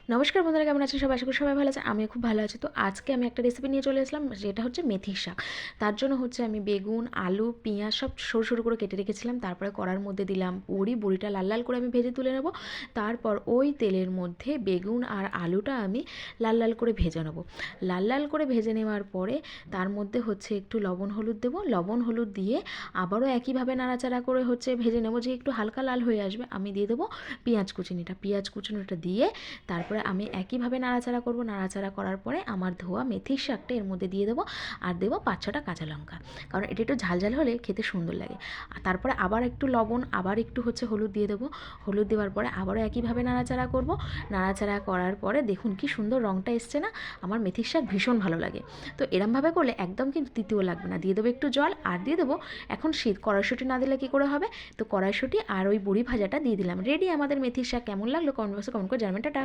নমস্কার বন্ধুরা, কেমন আছেন সবাই? আশা করি সবাই ভালো আছে। আমিও খুব ভালো আছি। তো আজকে আমি একটা রেসিপি নিয়ে চলে আসলাম, যেটা হচ্ছে মেথির শাক। তার জন্য হচ্ছে আমি বেগুন, আলু, পেঁয়াজ সব সরু সরু করে কেটে রেখেছিলাম। তারপরে কড়ার মধ্যে দিলাম বড়িটা লাল লাল করে আমি ভেজে তুলে নেব। তারপর ওই তেলের মধ্যে বেগুন আর আলুটা আমি লাল লাল করে ভেজে নেব। লাল লাল করে ভেজে নেওয়ার পরে তার মধ্যে হচ্ছে একটু লবণ হলুদ দেবো। লবণ হলুদ দিয়ে আবারও একইভাবে নাড়াচাড়া করে হচ্ছে ভেজে নেব। যে একটু হালকা লাল হয়ে আসবে আমি দিয়ে দেবো পেঁয়াজ কুচুনিটা দিয়ে তারপরে আমি একইভাবে নাড়াচাড়া করব। নাড়াচাড়া করার পরে আমার ধোয়া মেথির শাকটা এর মধ্যে দিয়ে দেবো, আর দেবো 5-6টা কাঁচা লঙ্কা, কারণ এটা একটু ঝাল হলে খেতে সুন্দর লাগে। আর তারপরে আবার একটু লবণ, আবার একটু হচ্ছে হলুদ দিয়ে দেবো। হলুদ দেওয়ার পরে আবারও একইভাবে নাড়াচাড়া করব। নাড়াচাড়া করার পরে দেখুন কি সুন্দর রঙটা এসছে না? আমার মেথির শাক ভীষণ ভালো লাগে। তো এরমভাবে করলে একদম কিন্তু তিতিও লাগবে না। দিয়ে দেবো একটু জল, আর দিয়ে দেবো এখন শীত, কড়াইশুঁটি না দিলে কী করে হবে? তো কড়াইশুঁটি আর ওই বড়ি ভাজাটা দিয়ে দিলাম। রেডি আমাদের মেথির শাক। কেমন লাগলো কমেন্ট বক্সে কমেন্ট করে জানাবেন। টাটা।